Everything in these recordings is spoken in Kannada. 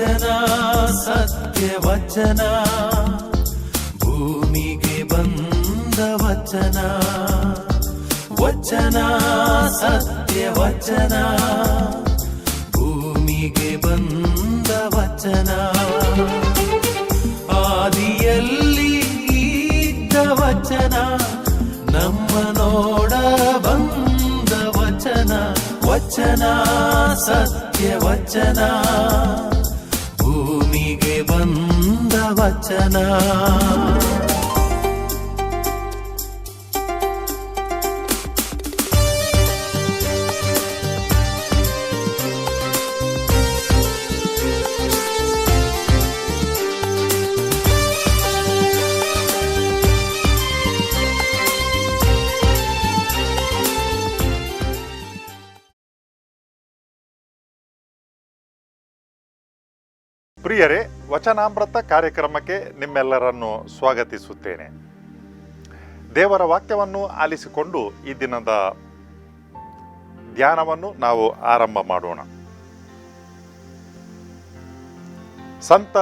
ವಚನ ಸತ್ಯ ವಚನ, ಭೂಮಿಗೆ ಬಂದ ವಚನ. ವಚನ ಸತ್ಯ ವಚನ, ಭೂಮಿಗೆ ಬಂದ ವಚನ. ಆದಿಯಲ್ಲಿ ಇದ್ದ ವಚನ, ನಮ್ಮ ನೋಡ ಬಂದ ವಚನ. ವಚನ ಸತ್ಯ ವಚನ, ಭೂಮಿಗೆ ಬಂದ ವಚನ. ಪ್ರಿಯರೇ, ವಚನಾಮೃತ ಕಾರ್ಯಕ್ರಮಕ್ಕೆ ನಿಮ್ಮೆಲ್ಲರನ್ನು ಸ್ವಾಗತಿಸುತ್ತೇನೆ. ದೇವರ ವಾಕ್ಯವನ್ನು ಆಲಿಸಿಕೊಂಡು ಈ ದಿನದ ಧ್ಯಾನವನ್ನು ನಾವು ಆರಂಭ ಮಾಡೋಣ. ಸಂತ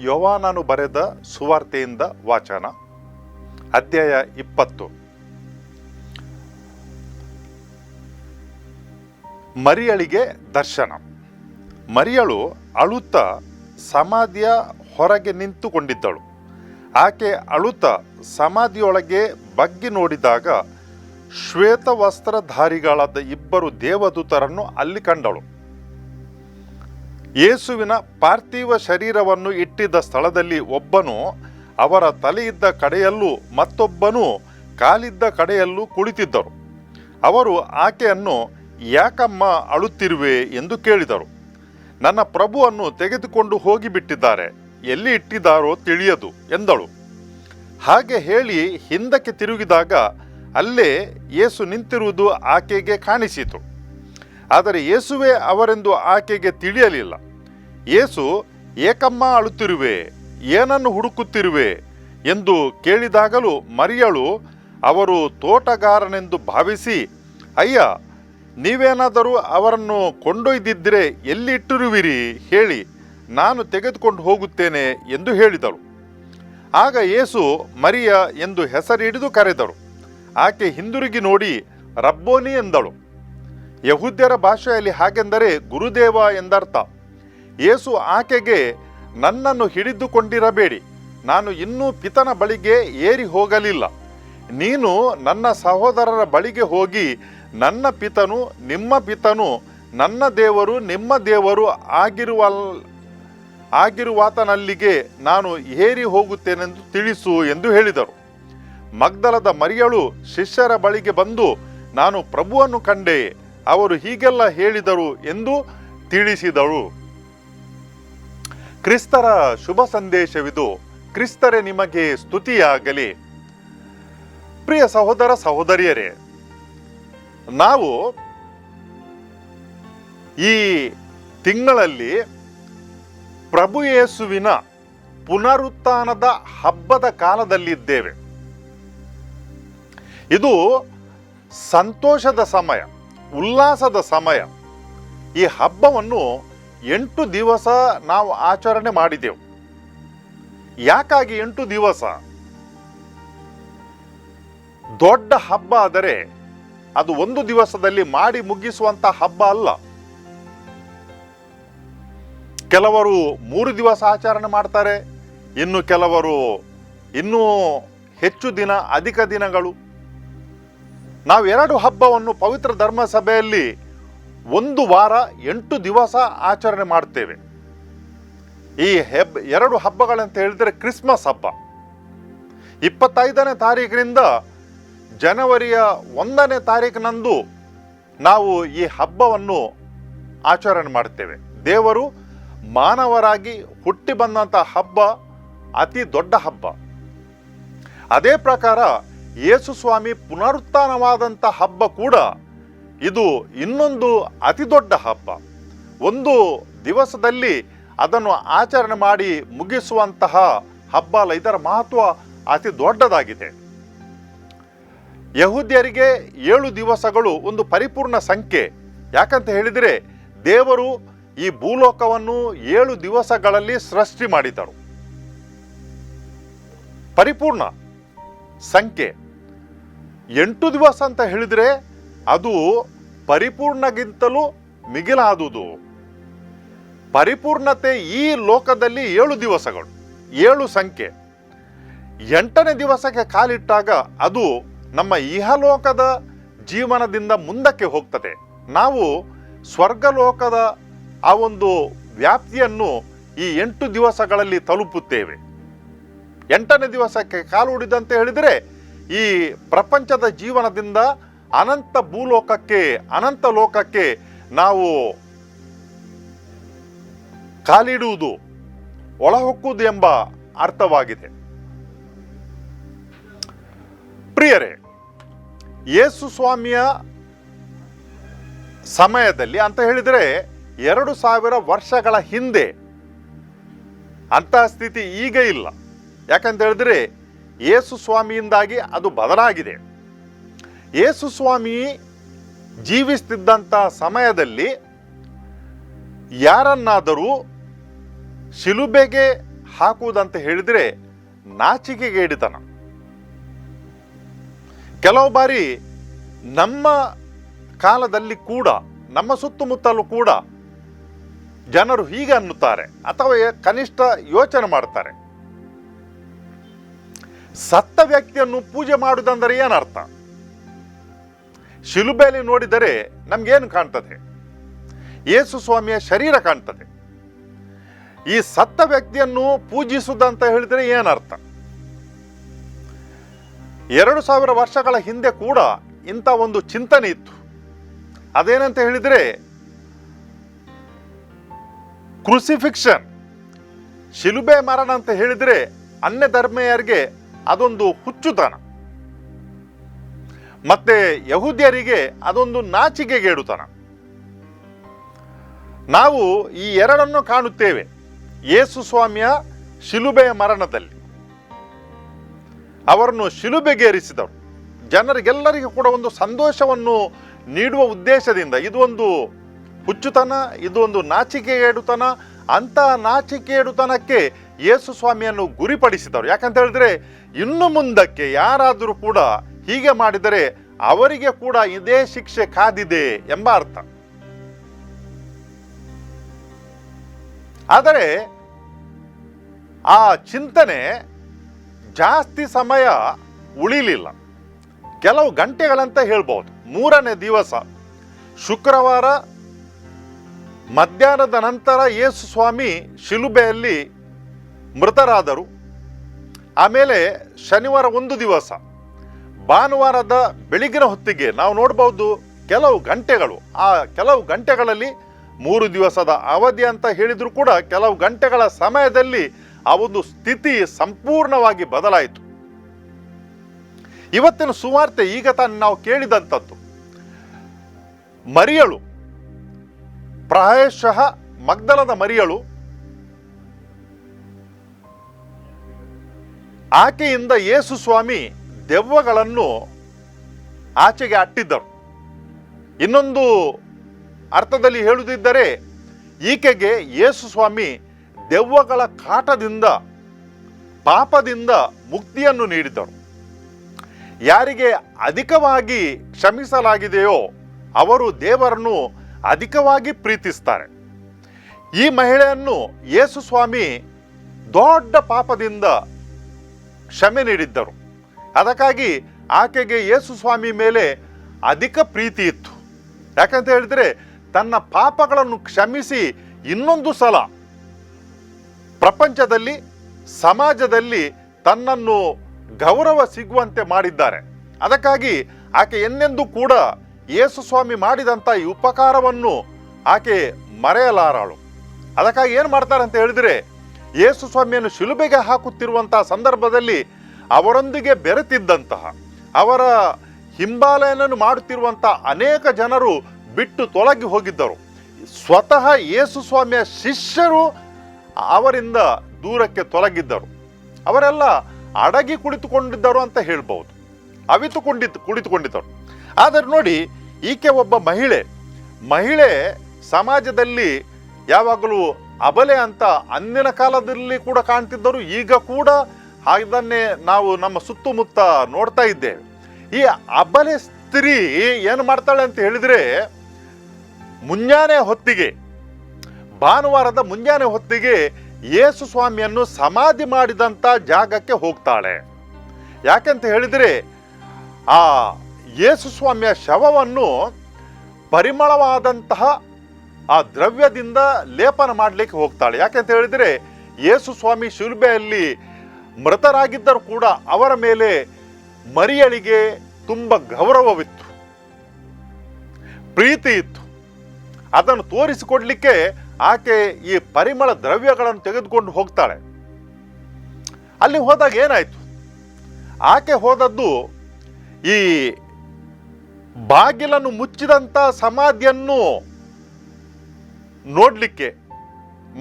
ಯೋವಾನನು ಬರೆದ ಸುವಾರ್ತೆಯಿಂದ ವಾಚನ, ಅಧ್ಯಾಯ 20. ಮರಿಯಳಿಗೆ ದರ್ಶನ. ಮರಿಯಳು ಅಳುತ್ತಾ ಸಮಾಧಿಯ ಹೊರಗೆ ನಿಂತುಕೊಂಡಿದ್ದಳು. ಆಕೆ ಅಳುತ್ತಾ ಸಮಾಧಿಯೊಳಗೆ ಬಗ್ಗಿ ನೋಡಿದಾಗ ಶ್ವೇತ ವಸ್ತ್ರಧಾರಿಗಳಾದ 2 ದೇವದೂತರನ್ನು ಅಲ್ಲಿ ಕಂಡಳು. ಯೇಸುವಿನ ಪಾರ್ಥಿವ ಶರೀರವನ್ನು ಇಟ್ಟಿದ್ದ ಸ್ಥಳದಲ್ಲಿ ಒಬ್ಬನು ಅವರ ತಲೆಯಿದ್ದ ಕಡೆಯಲ್ಲೂ ಮತ್ತೊಬ್ಬನು ಕಾಲಿದ್ದ ಕಡೆಯಲ್ಲೂ ಕುಳಿತಿದ್ದರು. ಅವರು ಆಕೆಯನ್ನು, ಯಾಕಮ್ಮ ಅಳುತ್ತಿರುವೆ ಎಂದು ಕೇಳಿದರು. ನನ್ನ ಪ್ರಭುವನ್ನು ತೆಗೆದುಕೊಂಡು ಹೋಗಿಬಿಟ್ಟಿದ್ದಾರೆ, ಎಲ್ಲಿ ಇಟ್ಟಿದ್ದಾರೋ ತಿಳಿಯದು ಎಂದಳು. ಹಾಗೆ ಹೇಳಿ ಹಿಂದಕ್ಕೆ ತಿರುಗಿದಾಗ ಅಲ್ಲೇ ಯೇಸು ನಿಂತಿರುವುದು ಆಕೆಗೆ ಕಾಣಿಸಿತು. ಆದರೆ ಯೇಸುವೇ ಅವರೆಂದು ಆಕೆಗೆ ತಿಳಿಯಲಿಲ್ಲ. ಯೇಸು, ಏಕಮ್ಮ ಅಳುತ್ತಿರುವೆ, ಏನನ್ನು ಹುಡುಕುತ್ತಿರುವೆ ಎಂದು ಕೇಳಿದಾಗಲೂ ಮರಿಯಳು ಅವರು ತೋಟಗಾರನೆಂದು ಭಾವಿಸಿ, ಅಯ್ಯ, ನೀವೇನಾದರೂ ಅವರನ್ನು ಕೊಂಡೊಯ್ದಿದ್ದರೆ ಎಲ್ಲಿ ಇಟ್ಟಿರುವಿರಿ ಹೇಳಿ, ನಾನು ತೆಗೆದುಕೊಂಡು ಹೋಗುತ್ತೇನೆ ಎಂದು ಹೇಳಿದಳು. ಆಗ ಯೇಸು ಮರಿಯ ಎಂದು ಹೆಸರಿಡಿದು ಕರೆದರು. ಆಕೆ ಹಿಂದಿರುಗಿ ನೋಡಿ ರಬ್ಬೋನಿ ಎಂದಳು. ಯಹೂದ್ಯರ ಭಾಷೆಯಲ್ಲಿ ಹಾಗೆಂದರೆ ಗುರುದೇವ ಎಂದರ್ಥ. ಯೇಸು ಆಕೆಗೆ, ನನ್ನನ್ನು ಹಿಡಿದುಕೊಂಡಿರಬೇಡಿ, ನಾನು ಇನ್ನೂ ಪಿತನ ಬಳಿಗೆ ಏರಿ ಹೋಗಲಿಲ್ಲ. ನೀನು ನನ್ನ ಸಹೋದರರ ಬಳಿಗೆ ಹೋಗಿ, ನನ್ನ ಪಿತನು ನಿಮ್ಮ ಪಿತನು, ನನ್ನ ದೇವರು ನಿಮ್ಮ ದೇವರು ಆಗಿರುವಾತನಲ್ಲಿಗೆ ನಾನು ಏರಿ ಹೋಗುತ್ತೇನೆಂದು ತಿಳಿಸು ಎಂದು ಹೇಳಿದರು. ಮಗ್ದಲದ ಮರಿಯಳು ಶಿಷ್ಯರ ಬಳಿಗೆ ಬಂದು, ನಾನು ಪ್ರಭುವನ್ನು ಕಂಡೆ, ಅವರು ಹೀಗೆಲ್ಲ ಹೇಳಿದರು ಎಂದು ತಿಳಿಸಿದಳು. ಕ್ರಿಸ್ತರ ಶುಭ ಸಂದೇಶವಿದು. ಕ್ರಿಸ್ತರೇ ನಿಮಗೆ ಸ್ತುತಿಯಾಗಲಿ. ಪ್ರಿಯ ಸಹೋದರ ಸಹೋದರಿಯರೇ, ನಾವು ಈ ತಿಂಗಳಲ್ಲಿ ಪ್ರಭು ಯೇಸುವಿನ ಪುನರುತ್ಥಾನದ ಹಬ್ಬದ ಕಾಲದಲ್ಲಿದ್ದೇವೆ. ಇದು ಸಂತೋಷದ ಸಮಯ, ಉಲ್ಲಾಸದ ಸಮಯ. ಈ ಹಬ್ಬವನ್ನು 8 ದಿವಸ ನಾವು ಆಚರಣೆ ಮಾಡಿದೆವು. ಯಾಕಾಗಿ 8 ದಿವಸ? ದೊಡ್ಡ ಹಬ್ಬ ಆದರೆ ಅದು 1 ದಿವಸದಲ್ಲಿ ಮಾಡಿ ಮುಗಿಸುವಂತ ಹಬ್ಬ ಅಲ್ಲ. ಕೆಲವರು 3 ದಿವಸ ಆಚರಣೆ ಮಾಡ್ತಾರೆ, ಇನ್ನು ಕೆಲವರು ಇನ್ನೂ ಹೆಚ್ಚು ದಿನ, ಅಧಿಕ ದಿನಗಳು. ನಾವು 2 ಹಬ್ಬವನ್ನು ಪವಿತ್ರ ಧರ್ಮ ಸಭೆಯಲ್ಲಿ 1 ವಾರ 8 ದಿವಸ ಆಚರಣೆ ಮಾಡ್ತೇವೆ. ಈ 2 ಹಬ್ಬಗಳಂತ ಹೇಳಿದರೆ ಕ್ರಿಸ್ಮಸ್ ಹಬ್ಬ 25ನೇ ತಾರೀಕಿನಿಂದ ಜನವರಿಯ 1ನೇ ತಾರೀಕಿನಂದು ನಾವು ಈ ಹಬ್ಬವನ್ನು ಆಚರಣೆ ಮಾಡ್ತೇವೆ. ದೇವರು ಮಾನವರಾಗಿ ಹುಟ್ಟಿ ಬಂದಂಥ ಹಬ್ಬ ಅತಿ ದೊಡ್ಡ ಹಬ್ಬ. ಅದೇ ಪ್ರಕಾರ ಯೇಸು ಸ್ವಾಮಿ ಪುನರುತ್ಥಾನವಾದಂಥ ಹಬ್ಬ ಕೂಡ ಇದು ಇನ್ನೊಂದು ಅತಿ ದೊಡ್ಡ ಹಬ್ಬ. 1 ದಿವಸದಲ್ಲಿ ಅದನ್ನು ಆಚರಣೆ ಮಾಡಿ ಮುಗಿಸುವಂತಹ ಹಬ್ಬ ಅಲ್ಲ, ಇದರ ಮಹತ್ವ ಅತಿ ದೊಡ್ಡದಾಗಿದೆ. ಯಹೂದ್ಯರಿಗೆ 7 ದಿವಸಗಳು ಒಂದು ಪರಿಪೂರ್ಣ ಸಂಖ್ಯೆ. ಯಾಕಂತ ಹೇಳಿದರೆ ದೇವರು ಈ ಭೂಲೋಕವನ್ನು 7 ದಿವಸಗಳಲ್ಲಿ ಸೃಷ್ಟಿ ಮಾಡಿದರು. ಪರಿಪೂರ್ಣ ಸಂಖ್ಯೆ. 8 ದಿವಸ ಅಂತ ಹೇಳಿದರೆ ಅದು ಪರಿಪೂರ್ಣಗಿಂತಲೂ ಮಿಗಿಲಾದುದು. ಪರಿಪೂರ್ಣತೆ ಈ ಲೋಕದಲ್ಲಿ 7 ದಿವಸಗಳು, 7 ಸಂಖ್ಯೆ. 8ನೇ ದಿವಸಕ್ಕೆ ಕಾಲಿಟ್ಟಾಗ ಅದು ನಮ್ಮ ಇಹಲೋಕದ ಜೀವನದಿಂದ ಮುಂದಕ್ಕೆ ಹೋಗ್ತದೆ. ನಾವು ಸ್ವರ್ಗಲೋಕದ ಆ ಒಂದು ವ್ಯಾಪ್ತಿಯನ್ನು ಈ 8 ದಿವಸಗಳಲ್ಲಿ ತಲುಪುತ್ತೇವೆ. 8ನೇ ದಿವಸಕ್ಕೆ ಕಾಲು ಹಿಡಿದಂತೆ ಹೇಳಿದರೆ ಈ ಪ್ರಪಂಚದ ಜೀವನದಿಂದ ಅನಂತ ಭೂಲೋಕಕ್ಕೆ, ಅನಂತ ಲೋಕಕ್ಕೆ ನಾವು ಕಾಲಿಡುವುದು, ಒಳಹೊಕ್ಕುವುದು ಎಂಬ ಅರ್ಥವಾಗಿದೆ. ಪ್ರಿಯರೇ, ಯೇಸು ಸ್ವಾಮಿಯ ಸಮಯದಲ್ಲಿ ಅಂತ ಹೇಳಿದರೆ 2000 ವರ್ಷಗಳ ಹಿಂದೆ ಅಂತಹ ಸ್ಥಿತಿ ಈಗ ಇಲ್ಲ. ಯಾಕಂತ ಹೇಳಿದ್ರೆ ಯೇಸು ಸ್ವಾಮಿಯಿಂದಾಗಿ ಅದು ಬದಲಾಗಿದೆ. ಯೇಸು ಸ್ವಾಮಿ ಜೀವಿಸ್ತಿದ್ದಂಥ ಸಮಯದಲ್ಲಿ ಯಾರನ್ನಾದರೂ ಶಿಲುಬೆಗೆ ಹಾಕುವುದಂತ ಹೇಳಿದರೆ ನಾಚಿಕೆಗೇಡಿತನ. ಕೆಲವು ಬಾರಿ ನಮ್ಮ ಕಾಲದಲ್ಲಿ ಕೂಡ, ನಮ್ಮ ಸುತ್ತಮುತ್ತಲೂ ಕೂಡ ಜನರು ಹೀಗೆ ಅನ್ನುತ್ತಾರೆ ಅಥವಾ ಕನಿಷ್ಠ ಯೋಚನೆ ಮಾಡ್ತಾರೆ. ಸತ್ತ ವ್ಯಕ್ತಿಯನ್ನು ಪೂಜೆ ಮಾಡುವುದಂದರೆ ಏನರ್ಥ? ಶಿಲುಬೆಯಲ್ಲಿ ನೋಡಿದರೆ ನಮ್ಗೇನು ಕಾಣ್ತದೆ? ಯೇಸು ಸ್ವಾಮಿಯ ಶರೀರ ಕಾಣ್ತದೆ. ಈ ಸತ್ತ ವ್ಯಕ್ತಿಯನ್ನು ಪೂಜಿಸುವುದಂತ ಹೇಳಿದರೆ ಏನರ್ಥ? 2000 ವರ್ಷಗಳ ಹಿಂದೆ ಕೂಡ ಇಂಥ ಒಂದು ಚಿಂತನೆ ಇತ್ತು. ಅದೇನಂತ ಹೇಳಿದರೆ ಕ್ರೂಸಿಫಿಕ್ಷನ್, ಶಿಲುಬೆ ಮರಣ ಅಂತ ಹೇಳಿದರೆ ಅನ್ಯ ಧರ್ಮೀಯರಿಗೆ ಅದೊಂದು ಹುಚ್ಚುತನ, ಮತ್ತೆ ಯಹೂದ್ಯರಿಗೆ ಅದೊಂದು ನಾಚಿಕೆಗೇಡುತನ. ನಾವು ಈ ಎರಡನ್ನು ಕಾಣುತ್ತೇವೆ ಯೇಸು ಸ್ವಾಮಿಯ ಶಿಲುಬೆಯ ಮರಣದಲ್ಲಿ. ಅವರನ್ನು ಶಿಲುಬೆಗೇರಿಸಿದರು. ಜನರಿಗೆಲ್ಲರಿಗೂ ಕೂಡ ಒಂದು ಸಂತೋಷವನ್ನು ನೀಡುವ ಉದ್ದೇಶದಿಂದ. ಇದು ಒಂದು ಹುಚ್ಚುತನ, ಇದು ಒಂದು ನಾಚಿಕೆಗೇಡುತನ. ಅಂತಹ ನಾಚಿಕೆಗೇಡುತನಕ್ಕೆ ಯೇಸು ಸ್ವಾಮಿಯನ್ನು ಗುರಿಪಡಿಸಿದರು. ಯಾಕಂತ ಹೇಳಿದ್ರೆ ಇನ್ನು ಮುಂದಕ್ಕೆ ಯಾರಾದರೂ ಕೂಡ ಹೀಗೆ ಮಾಡಿದರೆ ಅವರಿಗೆ ಕೂಡ ಇದೇ ಶಿಕ್ಷೆ ಕಾದಿದೆ ಎಂಬ ಅರ್ಥ. ಆದರೆ ಆ ಚಿಂತನೆ ಜಾಸ್ತಿ ಸಮಯ ಉಳಿಲಿಲ್ಲ, ಕೆಲವು ಗಂಟೆಗಳಂತ ಹೇಳ್ಬೋದು. 3ನೇ ದಿವಸ ಶುಕ್ರವಾರ ಮಧ್ಯಾಹ್ನದ ನಂತರ ಯೇಸು ಸ್ವಾಮಿ ಶಿಲುಬೆಯಲ್ಲಿ ಮೃತರಾದರು. ಆಮೇಲೆ ಶನಿವಾರ 1 ದಿವಸ, ಭಾನುವಾರದ ಬೆಳಗಿನ ಹೊತ್ತಿಗೆ ನಾವು ನೋಡ್ಬೋದು ಕೆಲವು ಗಂಟೆಗಳು. ಆ ಕೆಲವು ಗಂಟೆಗಳಲ್ಲಿ 3 ದಿವಸದ ಅವಧಿ ಅಂತ ಹೇಳಿದ್ರು ಕೂಡ ಕೆಲವು ಗಂಟೆಗಳ ಸಮಯದಲ್ಲಿ ಆ ಒಂದು ಸ್ಥಿತಿ ಸಂಪೂರ್ಣವಾಗಿ ಬದಲಾಯಿತು. ಇವತ್ತಿನ ಸುವಾರ್ತೆ ಈಗ ತಾನು ನಾವು ಕೇಳಿದಂಥದ್ದು. ಮರಿಯಳು, ಪ್ರಾಯಶಃ ಮಗ್ದಲದ ಮರಿಯಳು, ಆಕೆಯಿಂದ ಯೇಸು ಸ್ವಾಮಿ ದೆವ್ವಗಳನ್ನು ಆಚೆಗೆ ಅಟ್ಟಿದ್ದರು. ಇನ್ನೊಂದು ಅರ್ಥದಲ್ಲಿ ಹೇಳುವುದಿದ್ದರೆ ಈಕೆಗೆ ಯೇಸು ಸ್ವಾಮಿ ದೆವ್ವಗಳ ಕಾಟದಿಂದ, ಪಾಪದಿಂದ ಮುಕ್ತಿಯನ್ನು ನೀಡಿದರು. ಯಾರಿಗೆ ಅಧಿಕವಾಗಿ ಕ್ಷಮಿಸಲಾಗಿದೆಯೋ ಅವರು ದೇವರನ್ನು ಅಧಿಕವಾಗಿ ಪ್ರೀತಿಸ್ತಾರೆ. ಈ ಮಹಿಳೆಯನ್ನು ಯೇಸು ಸ್ವಾಮಿ ದೊಡ್ಡ ಪಾಪದಿಂದ ಕ್ಷಮೆ ನೀಡಿದ್ದರು. ಅದಕ್ಕಾಗಿ ಆಕೆಗೆ ಯೇಸು ಸ್ವಾಮಿ ಮೇಲೆ ಅಧಿಕ ಪ್ರೀತಿ ಇತ್ತು. ಯಾಕಂತ ಹೇಳಿದ್ರೆ ತನ್ನ ಪಾಪಗಳನ್ನು ಕ್ಷಮಿಸಿ ಇನ್ನೊಂದು ಸಲ ಪ್ರಪಂಚದಲ್ಲಿ, ಸಮಾಜದಲ್ಲಿ ತನ್ನನ್ನು ಗೌರವ ಸಿಗುವಂತೆ ಮಾಡಿದ್ದಾರೆ. ಅದಕ್ಕಾಗಿ ಆಕೆ ಎಂದೆಂದೂ ಕೂಡ ಯೇಸು ಸ್ವಾಮಿ ಮಾಡಿದಂಥ ಈ ಉಪಕಾರವನ್ನು ಆಕೆ ಮರೆಯಲಾರಳು. ಅದಕ್ಕಾಗಿ ಏನು ಮಾಡ್ತಾರೆ ಅಂತ ಹೇಳಿದರೆ ಯೇಸು ಸ್ವಾಮಿಯನ್ನು ಶಿಲುಬೆಗೆ ಹಾಕುತ್ತಿರುವಂತಹ ಸಂದರ್ಭದಲ್ಲಿ ಅವರೊಂದಿಗೆ ಬೆರೆತಿದ್ದಂತಹ, ಅವರ ಹಿಂಬಾಲನೆಯನ್ನು ಮಾಡುತ್ತಿರುವಂತಹ ಅನೇಕ ಜನರು ಬಿಟ್ಟು ತೊಲಗಿ ಹೋಗಿದ್ದರು. ಸ್ವತಃ ಯೇಸು ಸ್ವಾಮಿಯ ಶಿಷ್ಯರು ಅವರಿಂದ ದೂರಕ್ಕೆ ತೊಲಗಿದ್ದರು. ಅವರೆಲ್ಲ ಅಡಗಿ ಕುಳಿತುಕೊಂಡಿದ್ದರು ಅಂತ ಹೇಳ್ಬೋದು, ಕುಳಿತುಕೊಂಡಿದ್ದರು. ಆದರೆ ನೋಡಿ, ಈಕೆ ಒಬ್ಬ ಮಹಿಳೆ ಸಮಾಜದಲ್ಲಿ ಯಾವಾಗಲೂ ಅಬಲೆ ಅಂತ ಅಂದಿನ ಕಾಲದಲ್ಲಿ ಕೂಡ ಕಾಣ್ತಿದ್ದರು, ಈಗ ಕೂಡ ಅದನ್ನೇ ನಾವು ನಮ್ಮ ಸುತ್ತಮುತ್ತ ನೋಡ್ತಾ ಇದ್ದೇವೆ. ಈ ಅಬಲೆ ಸ್ತ್ರೀ ಏನು ಮಾಡ್ತಾಳೆ ಅಂತ ಹೇಳಿದ್ರೆ, ಮುಂಜಾನೆ ಹೊತ್ತಿಗೆ, ಭಾನುವಾರದ ಮುಂಜಾನೆ ಹೊತ್ತಿಗೆ ಯೇಸು ಸ್ವಾಮಿಯನ್ನು ಸಮಾಧಿ ಮಾಡಿದಂಥ ಜಾಗಕ್ಕೆ ಹೋಗ್ತಾಳೆ. ಯಾಕೆಂತ ಹೇಳಿದರೆ ಆ ಯೇಸು ಸ್ವಾಮಿಯ ಶವವನ್ನು ಪರಿಮಳವಾದಂತಹ ಆ ದ್ರವ್ಯದಿಂದ ಲೇಪನ ಮಾಡಲಿಕ್ಕೆ ಹೋಗ್ತಾಳೆ. ಯಾಕೆಂತ ಹೇಳಿದರೆ ಯೇಸು ಸ್ವಾಮಿ ಶಿಲುಬೆಯಲ್ಲಿ ಮೃತರಾಗಿದ್ದರೂ ಕೂಡ ಅವರ ಮೇಲೆ ಮರಿಯಳಿಗೆ ತುಂಬ ಗೌರವವಿತ್ತು, ಪ್ರೀತಿ ಇತ್ತು. ಅದನ್ನು ತೋರಿಸಿಕೊಡ್ಲಿಕ್ಕೆ ಆಕೆ ಈ ಪರಿಮಳ ದ್ರವ್ಯಗಳನ್ನು ತೆಗೆದುಕೊಂಡು ಹೋಗ್ತಾಳೆ. ಅಲ್ಲಿ ಹೋದಾಗ ಏನಾಯ್ತು, ಆಕೆ ಹೋದದ್ದು ಈ ಬಾಗಿಲನ್ನು ಮುಚ್ಚಿದಂಥ ಸಮಾಧಿಯನ್ನು ನೋಡ್ಲಿಕ್ಕೆ.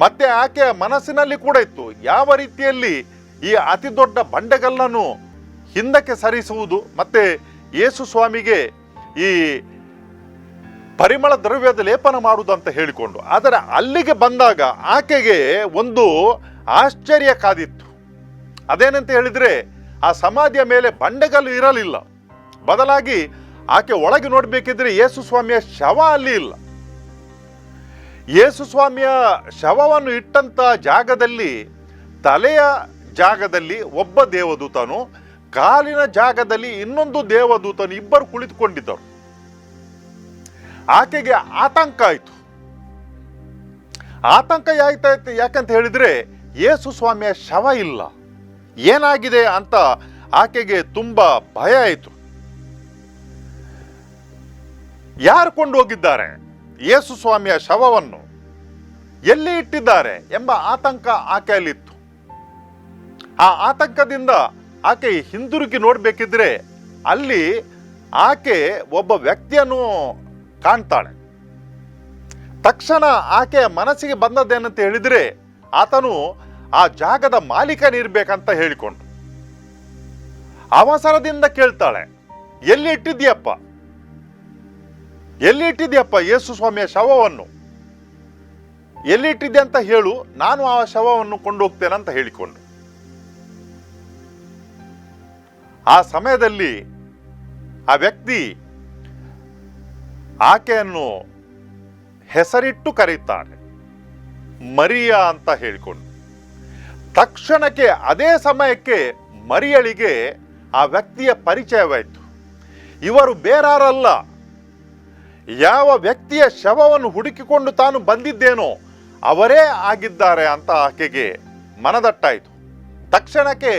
ಮತ್ತೆ ಆಕೆಯ ಮನಸ್ಸಿನಲ್ಲಿ ಕೂಡ ಇತ್ತು, ಯಾವ ರೀತಿಯಲ್ಲಿ ಈ ಅತಿ ದೊಡ್ಡ ಬಂಡೆಗಲ್ಲನ್ನು ಹಿಂದಕ್ಕೆ ಸರಿಸುವುದು ಮತ್ತೆ ಯೇಸು ಸ್ವಾಮಿಗೆ ಈ ಪರಿಮಳ ದ್ರವ್ಯದ ಲೇಪನ ಮಾಡುವುದು ಅಂತ ಹೇಳಿಕೊಂಡು. ಆದರೆ ಅಲ್ಲಿಗೆ ಬಂದಾಗ ಆಕೆಗೆ ಒಂದು ಆಶ್ಚರ್ಯ ಕಾದಿತ್ತು. ಅದೇನಂತ ಹೇಳಿದರೆ, ಆ ಸಮಾಧಿಯ ಮೇಲೆ ಬಂಡೆಗಲ್ಲು ಇರಲಿಲ್ಲ. ಬದಲಾಗಿ ಆಕೆ ಒಳಗೆ ನೋಡಬೇಕಿದ್ರೆ ಯೇಸು ಸ್ವಾಮಿಯ ಶವ ಅಲ್ಲಿ ಇಲ್ಲ. ಯೇಸು ಸ್ವಾಮಿಯ ಶವವನ್ನು ಇಟ್ಟಂತ ಜಾಗದಲ್ಲಿ, ತಲೆಯ ಜಾಗದಲ್ಲಿ ಒಬ್ಬ ದೇವದೂತನು, ಕಾಲಿನ ಜಾಗದಲ್ಲಿ ಇನ್ನೊಂದು ದೇವದೂತನು, ಇಬ್ಬರು ಕುಳಿತುಕೊಂಡಿದ್ದರು. ಆಕೆಗೆ ಆತಂಕ ಆಯಿತು. ಆತಂಕ ಆಯ್ತಾಯ್ತು. ಯಾಕಂತ ಹೇಳಿದ್ರೆ ಯೇಸು ಸ್ವಾಮಿಯ ಶವ ಇಲ್ಲ, ಏನಾಗಿದೆ ಅಂತ ಆಕೆಗೆ ತುಂಬಾ ಭಯ ಆಯಿತು. ಯಾರು ಕೊಂಡು ಹೋಗಿದ್ದಾರೆ ಯೇಸು ಸ್ವಾಮಿಯ ಶವವನ್ನು, ಎಲ್ಲಿ ಇಟ್ಟಿದ್ದಾರೆ ಎಂಬ ಆತಂಕ ಆಕೆಯಲ್ಲಿತ್ತು. ಆ ಆತಂಕದಿಂದ ಆಕೆ ಹಿಂದಿರುಗಿ ನೋಡಬೇಕಿದ್ರೆ ಅಲ್ಲಿ ಆಕೆ ಒಬ್ಬ ವ್ಯಕ್ತಿಯನ್ನು ಕಾಣ್ತಾಳೆ. ತಕ್ಷಣ ಆಕೆಯ ಮನಸ್ಸಿಗೆ ಬಂದದ್ದೇನಂತ ಹೇಳಿದ್ರೆ, ಆತನು ಆ ಜಾಗದ ಮಾಲೀಕನಿರ್ಬೇಕಂತ ಹೇಳಿಕೊಂಡು ಅವಸರದಿಂದ ಕೇಳ್ತಾಳೆ, ಎಲ್ಲಿ ಇಟ್ಟಿದ್ಯಪ್ಪ, ಎಲ್ಲಿ ಇಟ್ಟಿದ್ಯಪ್ಪ ಯೇಸು ಸ್ವಾಮಿಯ ಶವವನ್ನು, ಎಲ್ಲಿ ಇಟ್ಟಿದ್ದೆ ಅಂತ ಹೇಳು, ನಾನು ಆ ಶವವನ್ನು ಕೊಂಡೋಗ್ತೇನೆ ಅಂತ ಹೇಳಿಕೊಂಡು. ಆ ಸಮಯದಲ್ಲಿ ಆ ವ್ಯಕ್ತಿ ಆಕೆಯನ್ನು ಹೆಸರಿಟ್ಟು ಕರೆಯುತ್ತಾರೆ, ಮರಿಯಾ ಅಂತ ಹೇಳಿಕೊಂಡು. ತಕ್ಷಣಕ್ಕೆ ಅದೇ ಸಮಯಕ್ಕೆ ಮರಿಯಳಿಗೆ ಆ ವ್ಯಕ್ತಿಯ ಪರಿಚಯವಾಯಿತು. ಇವರು ಬೇರಾರಲ್ಲ, ಯಾವ ವ್ಯಕ್ತಿಯ ಶವವನ್ನು ಹುಡುಕಿಕೊಂಡು ತಾನು ಬಂದಿದ್ದೇನೋ ಅವರೇ ಆಗಿದ್ದಾರೆ ಅಂತ ಆಕೆಗೆ ಮನದಟ್ಟಾಯಿತು. ತಕ್ಷಣಕ್ಕೆ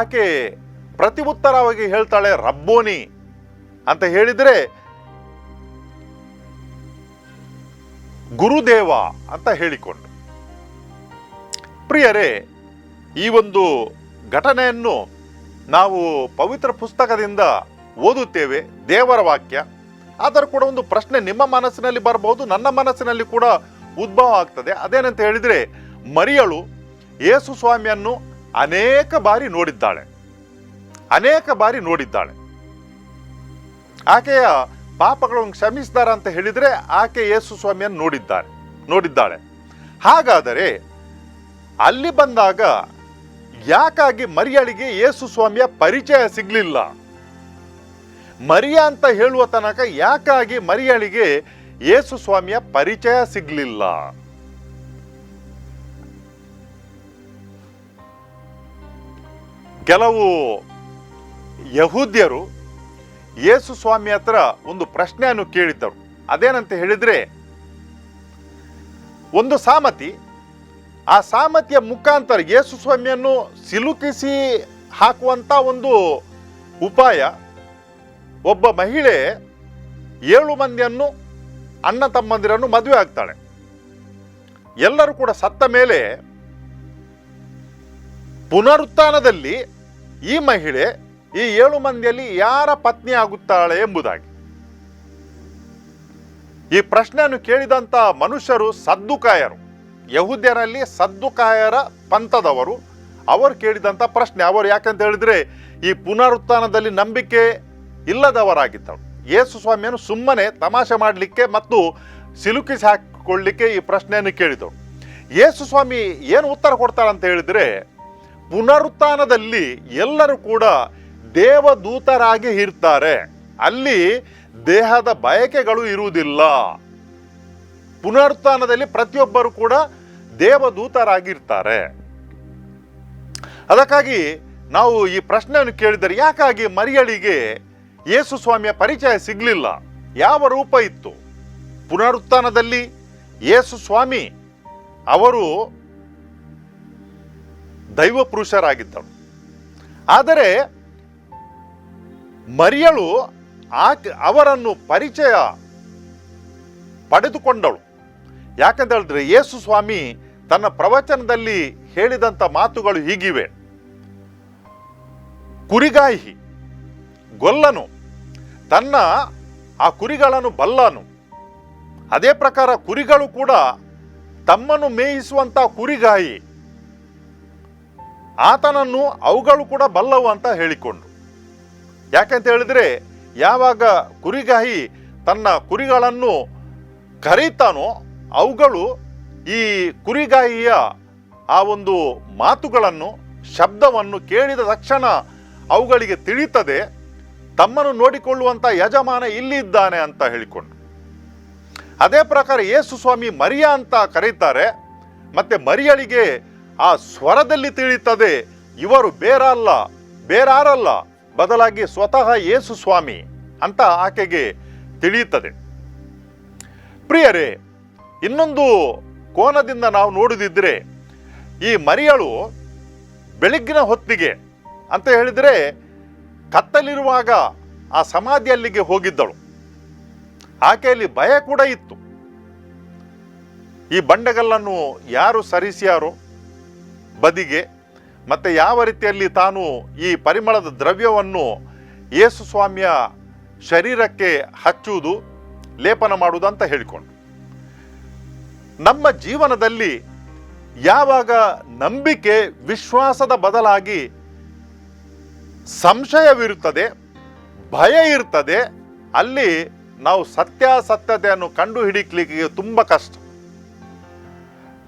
ಆಕೆ ಪ್ರತಿ ಉತ್ತರವಾಗಿ ಹೇಳ್ತಾಳೆ, ರಬ್ಬೋನಿ ಅಂತ ಹೇಳಿದರೆ ಗುರುದೇವ ಅಂತ ಹೇಳಿಕೊಂಡು. ಪ್ರಿಯರೇ, ಈ ಒಂದು ಘಟನೆಯನ್ನು ನಾವು ಪವಿತ್ರ ಪುಸ್ತಕದಿಂದ ಓದುತ್ತೇವೆ, ದೇವರ ವಾಕ್ಯ. ಆದರೂ ಕೂಡ ಒಂದು ಪ್ರಶ್ನೆ ನಿಮ್ಮ ಮನಸ್ಸಿನಲ್ಲಿ ಬರಬಹುದು, ನನ್ನ ಮನಸ್ಸಿನಲ್ಲಿ ಕೂಡ ಉದ್ಭವ ಆಗ್ತದೆ. ಅದೇನಂತ ಹೇಳಿದರೆ, ಮರಿಯಳು ಯೇಸು ಸ್ವಾಮಿಯನ್ನು ಅನೇಕ ಬಾರಿ ನೋಡಿದ್ದಾಳೆ. ಆಕೆಯ ಪಾಪಗಳನ್ನು ಕ್ಷಮಿಸಿದ್ದಾರೆ ಅಂತ ಹೇಳಿದರೆ ಆಕೆ ಯೇಸು ಸ್ವಾಮಿಯನ್ನು ನೋಡಿದ್ದಾಳೆ. ಹಾಗಾದರೆ ಅಲ್ಲಿ ಬಂದಾಗ ಯಾಕಾಗಿ ಮರಿಯಳಿಗೆ ಯೇಸು ಸ್ವಾಮಿಯ ಪರಿಚಯ ಸಿಗಲಿಲ್ಲ? ಮರಿಯ ಅಂತ ಹೇಳುವ ತನಕ ಯಾಕಾಗಿ ಮರಿಯಳಿಗೆ ಯೇಸು ಸ್ವಾಮಿಯ ಪರಿಚಯ ಸಿಗಲಿಲ್ಲ? ಕೆಲವು ಯಹೂದ್ಯರು ಯೇಸು ಸ್ವಾಮಿ ಹತ್ರ ಒಂದು ಪ್ರಶ್ನೆಯನ್ನು ಕೇಳಿದ್ದರು. ಅದೇನಂತ ಹೇಳಿದ್ರೆ, ಒಂದು ಸಾಮತಿ, ಆ ಸಾಮತಿಯ ಮುಖಾಂತರ ಯೇಸು ಸ್ವಾಮಿಯನ್ನು ಸಿಲುಕಿಸಿ ಹಾಕುವಂತ ಒಂದು ಉಪಾಯ. ಒಬ್ಬ ಮಹಿಳೆ 7 ಮಂದಿಯನ್ನು ಅಣ್ಣ ತಮ್ಮಂದಿರನ್ನು ಮದುವೆ ಆಗ್ತಾಳೆ. ಎಲ್ಲರೂ ಕೂಡ ಸತ್ತ ಮೇಲೆ ಪುನರುತ್ಥಾನದಲ್ಲಿ ಈ ಮಹಿಳೆ ಈ 7 ಮಂದಿಯಲ್ಲಿ ಯಾರ ಪತ್ನಿ ಆಗುತ್ತಾಳೆ ಎಂಬುದಾಗಿ ಈ ಪ್ರಶ್ನೆಯನ್ನು ಕೇಳಿದಂತ ಮನುಷ್ಯರು ಸದ್ದುಕಾಯರು, ಯಹೂದ್ಯರಲ್ಲಿ ಸದ್ದುಕಾಯರ ಪಂಥದವರು. ಅವರು ಕೇಳಿದಂತ ಪ್ರಶ್ನೆ. ಅವರು ಯಾಕಂತ ಹೇಳಿದ್ರೆ ಈ ಪುನರುತ್ಥಾನದಲ್ಲಿ ನಂಬಿಕೆ ಇಲ್ಲದವರಾಗಿದ್ದವರು. ಯೇಸು ಸ್ವಾಮಿಯನ್ನು ಸುಮ್ಮನೆ ತಮಾಷೆ ಮಾಡಲಿಕ್ಕೆ ಮತ್ತು ಸಿಲುಕಿಸಿ ಮಾಡಿಕೊಳ್ಳಿಕ್ಕೆ ಈ ಪ್ರಶ್ನೆಯನ್ನು ಕೇಳಿದರು. ಯೇಸು ಸ್ವಾಮಿ ಏನು ಉತ್ತರ ಕೊಡ್ತಾರಂತ ಹೇಳಿದ್ರೆ, ಪುನರುತ್ಥಾನದಲ್ಲಿ ಎಲ್ಲರೂ ಕೂಡ ದೇವದೂತರಾಗಿ ಇರ್ತಾರೆ, ಅಲ್ಲಿ ದೇಹದ ಬಯಕೆಗಳು ಇರುವುದಿಲ್ಲ. ಪುನರುತ್ಥಾನದಲ್ಲಿ ಪ್ರತಿಯೊಬ್ಬರು ಕೂಡ ದೇವದೂತರಾಗಿರ್ತಾರೆ. ಅದಕ್ಕಾಗಿ ನಾವು ಈ ಪ್ರಶ್ನೆಯನ್ನು ಕೇಳಿದರೆ, ಯಾಕಾಗಿ ಮರಿಯಳಿಗೆ ಯೇಸು ಸ್ವಾಮಿಯ ಪರಿಚಯ ಸಿಗಲಿಲ್ಲ? ಯಾವ ರೂಪ ಇತ್ತು? ಪುನರುತ್ಥಾನದಲ್ಲಿ ಯೇಸು ಸ್ವಾಮಿ ಅವರು ದೈವ ಪುರುಷರಾಗಿದ್ದರು. ಆದರೆ ಮರಿಯಳು ಅವರನ್ನು ಪರಿಚಯ ಪಡೆದುಕೊಂಡಳು. ಯಾಕಂತ ಹೇಳಿದ್ರೆ, ಯೇಸು ಸ್ವಾಮಿ ತನ್ನ ಪ್ರವಚನದಲ್ಲಿ ಹೇಳಿದಂಥ ಮಾತುಗಳು ಹೀಗಿವೆ: ಕುರಿಗಾಯಿ ಗೊಲ್ಲನು ತನ್ನ ಆ ಕುರಿಗಳನ್ನು ಬಲ್ಲನು. ಅದೇ ಪ್ರಕಾರ ಕುರಿಗಳು ಕೂಡ ತಮ್ಮನ್ನು ಮೇಯಿಸುವಂತ ಕುರಿಗಾಯಿ ಆತನನ್ನು ಅವುಗಳು ಕೂಡ ಬಲ್ಲವು ಅಂತ ಹೇಳಿಕೊಂಡು. ಯಾಕಂತ ಹೇಳಿದ್ರೆ, ಯಾವಾಗ ಕುರಿಗಾಯಿ ತನ್ನ ಕುರಿಗಳನ್ನು ಕರೀತಾನೋ, ಅವುಗಳು ಈ ಕುರಿಗಾಯಿಯ ಆ ಒಂದು ಮಾತುಗಳನ್ನು, ಶಬ್ದವನ್ನು ಕೇಳಿದ ತಕ್ಷಣ ಅವುಗಳಿಗೆ ತಿಳಿಯುತ್ತದೆ ತಮ್ಮನ್ನು ನೋಡಿಕೊಳ್ಳುವಂತ ಯಜಮಾನ ಇಲ್ಲಿ ಇದ್ದಾನೆ ಅಂತ ಹೇಳಿಕೊಂಡು. ಅದೇ ಪ್ರಕಾರ ಯೇಸು ಸ್ವಾಮಿ ಮರಿಯಾ ಅಂತ ಕರೀತಾರೆ. ಮತ್ತೆ ಮರಿಯಳಿಗೆ ಆ ಸ್ವರದಲ್ಲಿ ತಿಳಿಯುತ್ತದೆ ಇವರು ಬೇರಾರಲ್ಲ, ಬದಲಾಗಿ ಸ್ವತಃ ಯೇಸು ಸ್ವಾಮಿ ಅಂತ ಆಕೆಗೆ ತಿಳಿಯುತ್ತದೆ. ಪ್ರಿಯರೇ, ಇನ್ನೊಂದು ಕೋನದಿಂದ ನಾವು ನೋಡುದಿದ್ರೆ, ಈ ಮರಿಯಳು ಬೆಳಗ್ಗಿನ ಹೊತ್ತಿಗೆ ಅಂತ ಹೇಳಿದರೆ ಕತ್ತಲಿರುವಾಗ ಆ ಸಮಾಧಿಯಲ್ಲಿಗೆ ಹೋಗಿದ್ದಳು. ಆಕೆಯಲ್ಲಿ ಭಯ ಕೂಡ ಇತ್ತು. ಈ ಬಂಡೆಗಲ್ಲನ್ನು ಯಾರು ಸರಿಸ್ಯಾರೋ ಬದಿಗೆ, ಮತ್ತೆ ಯಾವ ರೀತಿಯಲ್ಲಿ ತಾನು ಈ ಪರಿಮಳದ ದ್ರವ್ಯವನ್ನು ಯೇಸು ಸ್ವಾಮಿಯ ಶರೀರಕ್ಕೆ ಹಚ್ಚುವುದು, ಲೇಪನ ಮಾಡುವುದು ಅಂತ ಹೇಳಿಕೊಂಡು. ನಮ್ಮ ಜೀವನದಲ್ಲಿ ಯಾವಾಗ ನಂಬಿಕೆ ವಿಶ್ವಾಸದ ಬದಲಾಗಿ ಸಂಶಯವಿರುತ್ತದೆ, ಭಯ ಇರ್ತದೆ, ಅಲ್ಲಿ ನಾವು ಸತ್ಯಾಸತ್ಯತೆಯನ್ನು ಕಂಡು ಹಿಡಿಯಲಿಕ್ಕೆ ತುಂಬ ಕಷ್ಟ.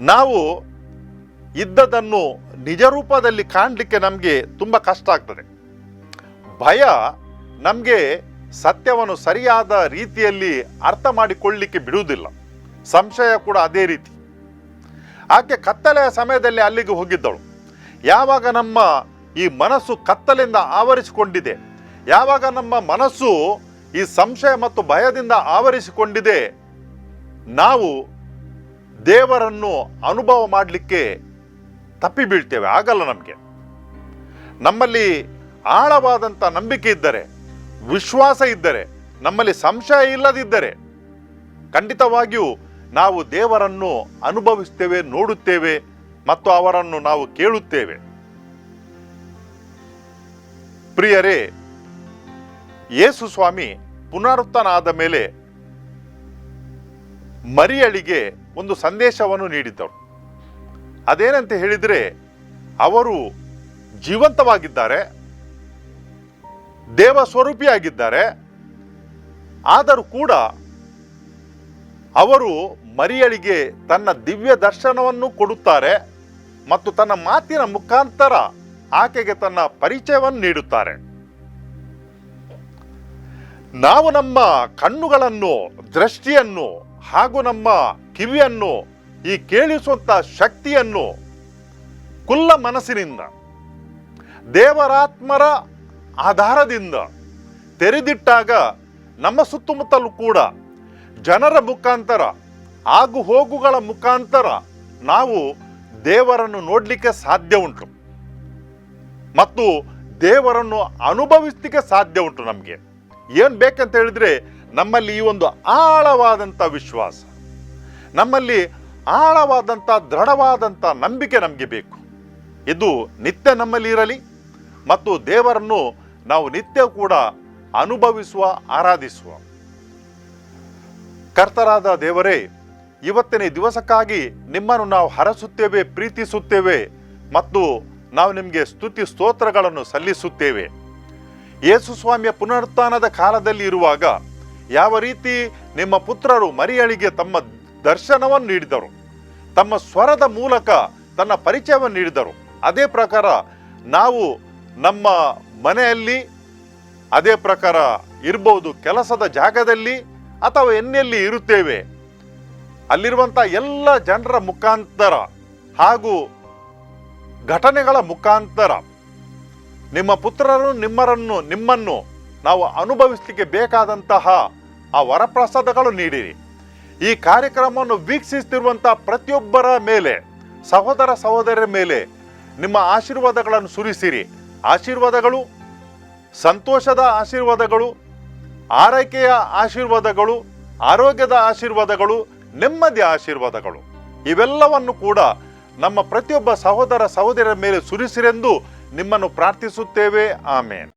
ನಾವು ಇದ್ದದನ್ನು ನಿಜ ರೂಪದಲ್ಲಿ ಕಾಣಲಿಕ್ಕೆ ನಮಗೆ ತುಂಬ ಕಷ್ಟ ಆಗ್ತದೆ. ಭಯ ನಮಗೆ ಸತ್ಯವನ್ನು ಸರಿಯಾದ ರೀತಿಯಲ್ಲಿ ಅರ್ಥ ಮಾಡಿಕೊಳ್ಳಲಿಕ್ಕೆ ಬಿಡುವುದಿಲ್ಲ. ಸಂಶಯ ಕೂಡ ಅದೇ ರೀತಿ. ಆಕೆ ಕತ್ತಲೆಯ ಸಮಯದಲ್ಲಿ ಅಲ್ಲಿಗೆ ಹೋಗಿದ್ದಳು. ಯಾವಾಗ ನಮ್ಮ ಈ ಮನಸ್ಸು ಕತ್ತಲೆಯಿಂದ ಆವರಿಸಿಕೊಂಡಿದೆ, ಯಾವಾಗ ನಮ್ಮ ಮನಸ್ಸು ಈ ಸಂಶಯ ಮತ್ತು ಭಯದಿಂದ ಆವರಿಸಿಕೊಂಡಿದೆ, ನಾವು ದೇವರನ್ನು ಅನುಭವ ಮಾಡಲಿಕ್ಕೆ ತಪ್ಪಿ ಬೀಳ್ತೇವೆ, ಆಗಲ್ಲ. ನಮ್ಮಲ್ಲಿ ಆಳವಾದಂಥ ನಂಬಿಕೆ ಇದ್ದರೆ, ವಿಶ್ವಾಸ ಇದ್ದರೆ, ನಮ್ಮಲ್ಲಿ ಸಂಶಯ ಇಲ್ಲದಿದ್ದರೆ ಖಂಡಿತವಾಗಿಯೂ ನಾವು ದೇವರನ್ನು ಅನುಭವಿಸ್ತೇವೆ, ನೋಡುತ್ತೇವೆ ಮತ್ತು ಅವರನ್ನು ನಾವು ಕೇಳುತ್ತೇವೆ. ಪ್ರಿಯರೇ, ಯೇಸು ಸ್ವಾಮಿ ಪುನರುತ್ಥಾನ ಆದ ಮೇಲೆ ಮರಿಯಳಿಗೆ ಒಂದು ಸಂದೇಶವನ್ನು ನೀಡಿದ್ದರು. ಅದೇನಂತ ಹೇಳಿದರೆ, ಅವರು ಜೀವಂತವಾಗಿದ್ದಾರೆ, ದೇವ ಸ್ವರೂಪಿಯಾಗಿದ್ದಾರೆ. ಆದರೂ ಕೂಡ ಅವರು ಮರಿಯಳಿಗೆ ತನ್ನ ದಿವ್ಯ ದರ್ಶನವನ್ನು ಕೊಡುತ್ತಾರೆ ಮತ್ತು ತನ್ನ ಮಾತಿನ ಮುಖಾಂತರ ಆಕೆಗೆ ತನ್ನ ಪರಿಚಯವನ್ನು ನೀಡುತ್ತಾರೆ. ನಾವು ನಮ್ಮ ಕಣ್ಣುಗಳನ್ನು, ದೃಷ್ಟಿಯನ್ನು ಹಾಗೂ ನಮ್ಮ ಕಿವಿಯನ್ನು, ಈ ಕೇಳಿಸುವಂತ ಶಕ್ತಿಯನ್ನು ಕುಲ್ಲ ಮನಸ್ಸಿನಿಂದ, ದೇವರಾತ್ಮರ ಆಧಾರದಿಂದ ತೆರೆದಿಟ್ಟಾಗ ನಮ್ಮ ಸುತ್ತಮುತ್ತಲೂ ಕೂಡ ಜನರ ಮುಖಾಂತರ, ಆಗು ಹೋಗುಗಳ ಮುಖಾಂತರ ನಾವು ದೇವರನ್ನು ನೋಡಲಿಕ್ಕೆ ಸಾಧ್ಯ ಉಂಟು ಮತ್ತು ದೇವರನ್ನು ಅನುಭವಿಸಲಿಕ್ಕೆ ಸಾಧ್ಯ ಉಂಟು. ನಮಗೆ ಏನು ಬೇಕಂತ ಹೇಳಿದ್ರೆ, ನಮ್ಮಲ್ಲಿ ಈ ಒಂದು ಆಳವಾದಂಥ ವಿಶ್ವಾಸ, ನಮ್ಮಲ್ಲಿ ಆಳವಾದಂಥ ದೃಢವಾದಂಥ ನಂಬಿಕೆ ನಮಗೆ ಬೇಕು. ಇದು ನಿತ್ಯ ನಮ್ಮಲ್ಲಿ ಇರಲಿ ಮತ್ತು ದೇವರನ್ನು ನಾವು ನಿತ್ಯ ಕೂಡ ಅನುಭವಿಸುವ, ಆರಾಧಿಸುವ. ಕರ್ತರಾದ ದೇವರೇ, ಇವತ್ತಿನ ದಿವಸಕ್ಕಾಗಿ ನಿಮ್ಮನ್ನು ನಾವು ಹರಸುತ್ತೇವೆ, ಪ್ರೀತಿಸುತ್ತೇವೆ ಮತ್ತು ನಾವು ನಿಮಗೆ ಸ್ತುತಿ ಸ್ತೋತ್ರಗಳನ್ನು ಸಲ್ಲಿಸುತ್ತೇವೆ. ಯೇಸು ಸ್ವಾಮಿಯ ಪುನರುತ್ಥಾನದ ಕಾಲದಲ್ಲಿ ಇರುವಾಗ ಯಾವ ರೀತಿ ನಿಮ್ಮ ಪುತ್ರರು ಮರಿಯಳಿಗೆ ತಮ್ಮ ದರ್ಶನವನ್ನು ನೀಡಿದರು. ತಮ್ಮ ಸ್ವರದ ಮೂಲಕ ತನ್ನ ಪರಿಚಯವನ್ನು ನೀಡಿದರು. ಅದೇ ಪ್ರಕಾರ ನಾವು ನಮ್ಮ ಮನೆಯಲ್ಲಿ, ಅದೇ ಪ್ರಕಾರ ಇರ್ಬೋದು ಕೆಲಸದ ಜಾಗದಲ್ಲಿ ಅಥವಾ ಎನ್ನೆಲ್ಲಿ ಇರುತ್ತೇವೆ, ಅಲ್ಲಿರುವಂಥ ಎಲ್ಲ ಜನರ ಮುಖಾಂತರ ಹಾಗೂ ಘಟನೆಗಳ ಮುಖಾಂತರ ನಿಮ್ಮ ಪುತ್ರರು ನಿಮ್ಮನ್ನು ನಾವು ಅನುಭವಿಸಲಿಕ್ಕೆ ಬೇಕಾದಂತಹ ಆ ವರಪ್ರಸಾದಗಳು ನೀಡಿರಿ. ಈ ಕಾರ್ಯಕ್ರಮವನ್ನು ವೀಕ್ಷಿಸುತ್ತಿರುವಂತಹ ಪ್ರತಿಯೊಬ್ಬರ ಮೇಲೆ, ಸಹೋದರ ಸಹೋದರರ ಮೇಲೆ ನಿಮ್ಮ ಆಶೀರ್ವಾದಗಳನ್ನು ಸುರಿಸಿರಿ. ಆಶೀರ್ವಾದಗಳು, ಸಂತೋಷದ ಆಶೀರ್ವಾದಗಳು, ಆರೈಕೆಯ ಆಶೀರ್ವಾದಗಳು, ಆರೋಗ್ಯದ ಆಶೀರ್ವಾದಗಳು, ನೆಮ್ಮದಿಯ ಆಶೀರ್ವಾದಗಳು ಇವೆಲ್ಲವನ್ನು ಕೂಡ ನಮ್ಮ ಪ್ರತಿಯೊಬ್ಬ ಸಹೋದರ ಸಹೋದರರ ಮೇಲೆ ಸುರಿಸಿರೆಂದು ನಿಮ್ಮನ್ನು ಪ್ರಾರ್ಥಿಸುತ್ತೇವೆ. ಆಮೇನ್.